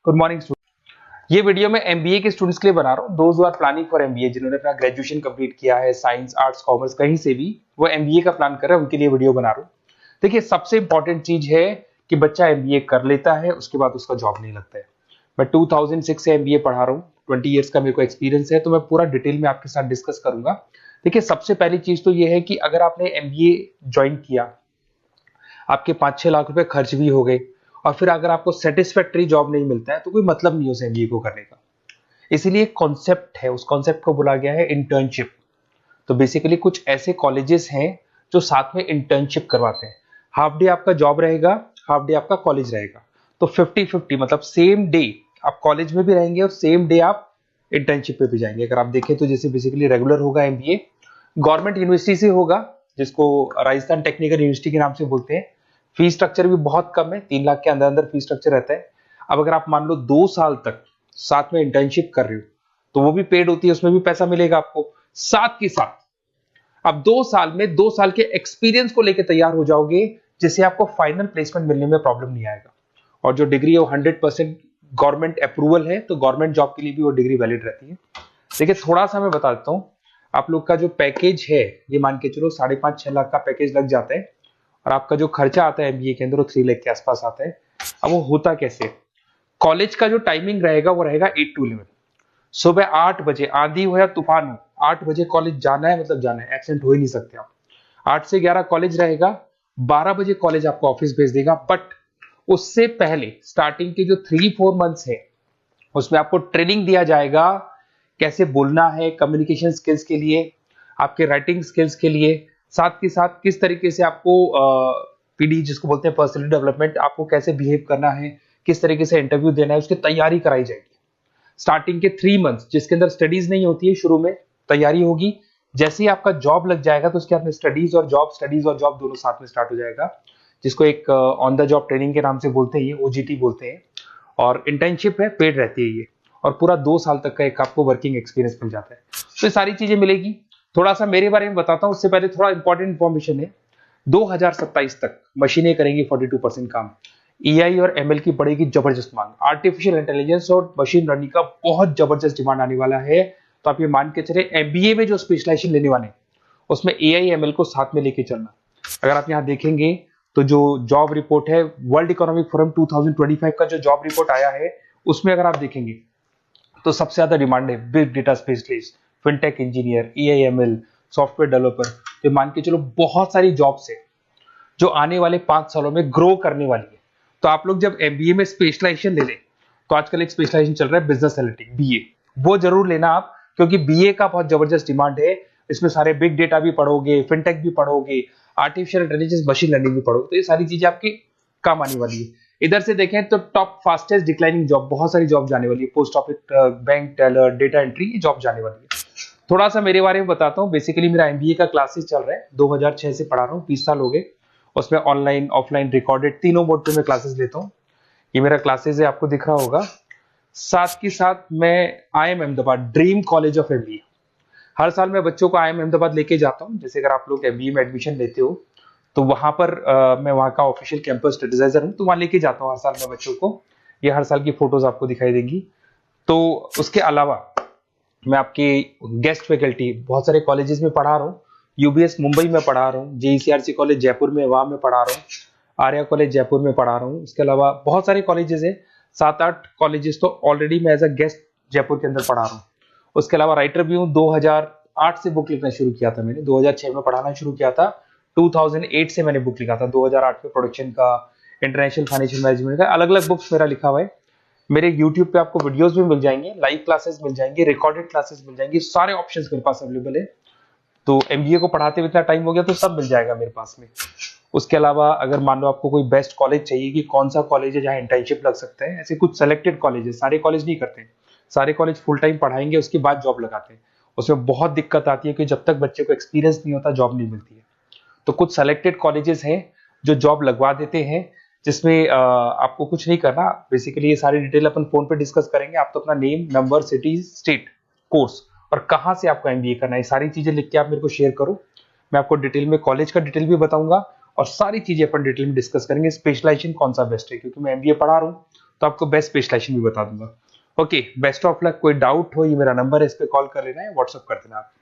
Good morning student. ये video मैं MBA के स्टूडेंट्स के लिए बना रहा हूँ। Those who are planning for MBA, जिन्होंने अपना ग्रेजुएशन कंप्लीट किया है, साइंस आर्ट्स कॉमर्स कहीं से भी वो एमबीए का प्लान कर रहे हैं, उनके लिए वीडियो बना रहा हूँ। देखिए, सबसे इंपॉर्टेंट चीज है कि बच्चा एमबीए कर लेता है, उसके बाद उसका जॉब नहीं लगता है। मैं 2006 से एमबीए पढ़ा रहा हूँ, 20 ईयर्स का मेरे को एक्सपीरियंस है, तो मैं पूरा डिटेल में आपके साथ डिस्कस करूंगा। देखिए, सबसे पहली चीज तो ये है कि अगर आपने एमबीए ज्वाइन किया, आपके 5-6 लाख रुपए खर्च भी हो गए और फिर अगर आपको सेटिस्फैक्टरी जॉब नहीं मिलता है तो कोई मतलब नहीं उस एमबीए को करने का। इसीलिए कॉन्सेप्ट है, उस कॉन्सेप्ट को बोला गया है इंटर्नशिप। तो बेसिकली कुछ ऐसे कॉलेजेस हैं जो साथ में इंटर्नशिप करवाते हैं। हाफ डे आपका जॉब रहेगा, हाफ डे आपका कॉलेज रहेगा। तो 50-50 मतलब सेम डे आप कॉलेज में भी रहेंगे और सेम डे आप इंटर्नशिप पे भी जाएंगे। अगर आप देखें तो जैसे बेसिकली रेगुलर होगा एमबीए, गवर्नमेंट यूनिवर्सिटी से होगा, जिसको राजस्थान टेक्निकल यूनिवर्सिटी के नाम से बोलते हैं। फीस स्ट्रक्चर भी बहुत कम है, 3 लाख के अंदर अंदर फीस स्ट्रक्चर रहता है। अब अगर आप मान लो 2 साल तक साथ में इंटर्नशिप कर रहे हो तो वो भी पेड होती है, उसमें भी पैसा मिलेगा आपको। साथ के साथ अब 2 साल में 2 साल के एक्सपीरियंस को लेकर तैयार हो जाओगे, जिससे आपको फाइनल प्लेसमेंट मिलने में प्रॉब्लम नहीं आएगा। और जो डिग्री है वो 100% गवर्नमेंट अप्रूवल है, तो गवर्नमेंट जॉब के लिए भी वो डिग्री वैलिड रहती है। देखिए, थोड़ा सा मैं बता देता हूँ। आप लोग का जो पैकेज है, ये मान के चलो 5.5-6 लाख का पैकेज लग जाता है और आपका जो खर्चा आता है एमबीए के अंदर वो 3 लाख के आसपास आता है। अब वो होता कैसे? कॉलेज का जो टाइमिंग रहेगा वो रहेगा 8 to 11। सुबह 8 बजे, आंधी हो या तूफान हो, 8 बजे कॉलेज जाना है, मतलब जाना है, एब्सेंट हो ही नहीं सकते आप। 8 से 11 कॉलेज रहेगा, 12 बजे कॉलेज आपको ऑफिस भेज देगा। बट उससे पहले स्टार्टिंग के जो 3-4 मंथ्स है उसमें आपको ट्रेनिंग दिया जाएगा, कैसे बोलना है, कम्युनिकेशन स्किल्स के लिए, आपके राइटिंग स्किल्स के लिए, साथ के साथ किस तरीके से आपको पीडी जिसको बोलते हैं पर्सनैलिटी डेवलपमेंट, आपको कैसे बिहेव करना है, किस तरीके से इंटरव्यू देना है, उसकी तैयारी कराई जाएगी। स्टार्टिंग के 3 मंथ्स जिसके अंदर स्टडीज नहीं होती है, शुरू में तैयारी होगी। जैसे ही आपका जॉब लग जाएगा तो उसके बाद में स्टडीज और जॉब दोनों साथ में स्टार्ट हो जाएगा, जिसको एक ऑन द जॉब ट्रेनिंग के नाम से बोलते हैं, ये ओजीटी बोलते हैं। और इंटर्नशिप है, पेड रहती है ये, और पूरा 2 साल तक का एक आपको वर्किंग एक्सपीरियंस मिल जाता है। तो ये सारी चीजें मिलेगी। थोड़ा सा मेरे बारे में बताता हूँ, उससे पहले थोड़ा इंपॉर्टेंट इंफॉर्मेशन है। 2027 तक मशीनें करेंगी 42% काम। एआई और एमएल की बढ़ेगी जबरदस्त मांग। आर्टिफिशियल इंटेलिजेंस और मशीन लर्निंग का बहुत जबरदस्त डिमांड आने वाला है। तो आप ये मान के चले, एमबीए में जो स्पेशलाइजेशन लेने वाले उसमें एआई एमएल को साथ में लेके चलना। अगर आप यहाँ देखेंगे तो जो जॉब रिपोर्ट है, वर्ल्ड इकोनॉमिक फोरम 2025 का जो जॉब रिपोर्ट आया है, उसमें अगर आप देखेंगे तो सबसे ज्यादा डिमांड है big data specialist, fintech engineer, AIML, software developer. तो मान के चलो बहुत सारी जॉब्स है जो आने वाले 5 सालों में ग्रो करने वाली है। तो आप लोग जब एमबीए में स्पेशलाइजेशन ले लें, तो आजकल एक स्पेशलाइजेशन चल रहा है बिजनेस एनालिटिक्स, बीए, वो जरूर लेना आप, क्योंकि बीए का बहुत जबरदस्त डिमांड है। इसमें सारे बिग डेटा भी पढ़ोगे, फिनटेक भी पढ़ोगे, आर्टिफिशियल इंटेलिजेंस, मशीन लर्निंग भी पढ़ोगे, तो ये सारी चीजें आपकी काम आने वाली है। इधर से देखें तो टॉप फास्टेस्ट डिक्लाइनिंग जॉब, बहुत सारी जॉब जाने वाली है, post office, bank teller, data entry, ये जॉब जाने वाली है। थोड़ा सा मेरे बारे में बताता हूँ। बेसिकली मेरा एमबीए का क्लासेस चल रहा है, 2006 से पढ़ा रहा हूँ, 20 साल हो गए। उसमें ऑनलाइन, ऑफलाइन, रिकॉर्डेड, तीनों मोड पे मैं क्लासेस लेता हूँ। ये मेरा क्लासेस है, आपको दिख रहा होगा। साथ के साथ मैं IIM Ahmedabad, dream college of MBA, हर साल मैं बच्चों को IIM अहमदाबाद लेके जाता हूँ। जैसे अगर आप लोग एमबीए में एडमिशन लेते हो तो वहां पर मैं वहां का ऑफिशियल कैंपस स्टडीजाइजर हूँ, तो वहां लेके जाता हूँ हर साल मैं बच्चों को। ये हर साल की फोटोज आपको दिखाई देंगी। तो उसके अलावा मैं आपके गेस्ट फैकल्टी बहुत सारे कॉलेजेस में पढ़ा रहा हूँ। यूबीएस मुंबई में पढ़ा रहा हूँ, जेईसीआरसी कॉलेज जयपुर में, वहां में पढ़ा रहा हूँ, आर्या कॉलेज जयपुर में पढ़ा रहा हूँ। उसके अलावा बहुत सारे कॉलेजेस है, 7-8 कॉलेजेस तो ऑलरेडी मैं एज अ गेस्ट जयपुर के अंदर पढ़ा रहा हूँ। उसके अलावा राइटर भी हूँ। 2008 से बुक लिखना शुरू किया था मैंने, 2006 में पढ़ाना शुरू किया था, 2008 से मैंने बुक लिखा था। 2008 में प्रोडक्शन का, इंटरनेशनल फाइनेंशियल मैनेजमेंट का, अलग अलग बुक्स मेरा लिखा हुआ है। मेरे यूट्यूब पे आपको वीडियोस भी मिल जाएंगे, लाइव क्लासेस मिल जाएंगे, रिकॉर्डेड क्लासेस मिल जाएंगी, सारे ऑप्शंस मेरे पास अवेलेबल है। तो एमबीए को पढ़ाते हुए इतना टाइम हो गया तो सब मिल जाएगा मेरे पास में। उसके अलावा अगर मान लो आपको कोई बेस्ट कॉलेज चाहिए कि कौन सा कॉलेज है जहाँ इंटर्नशिप लग सकता है, ऐसे कुछ सेलेक्टेड कॉलेज है, सारे कॉलेज नहीं करते, सारे कॉलेज फुल टाइम पढ़ाएंगे उसके बाद जॉब लगाते हैं। उसमें बहुत दिक्कत आती है कि जब तक बच्चे को एक्सपीरियंस नहीं होता जॉब नहीं मिलती है। तो कुछ सेलेक्टेड कॉलेजेस हैं जो जॉब लगवा देते हैं, जिसमें आपको कुछ नहीं करना। बेसिकली ये सारी डिटेल अपन फोन पे डिस्कस करेंगे। आप तो अपना name, number, city, state, course और कहाँ से आपको एमबीए करना है, सारी चीजें लिख के आप मेरे को शेयर करो। मैं आपको डिटेल में कॉलेज का डिटेल भी बताऊंगा और सारी चीजें अपन डिटेल में डिस्कस करेंगे। स्पेशलाइजेशन कौन सा बेस्ट है, क्योंकि मैं एमबीए पढ़ा रहा हूँ तो आपको बेस्ट स्पेशलाइजेशन भी बता दूंगा। Okay, best of luck. कोई डाउट हो, ये मेरा नंबर है, इस पे कॉल कर लेना है, व्हाट्सअप कर देना आप।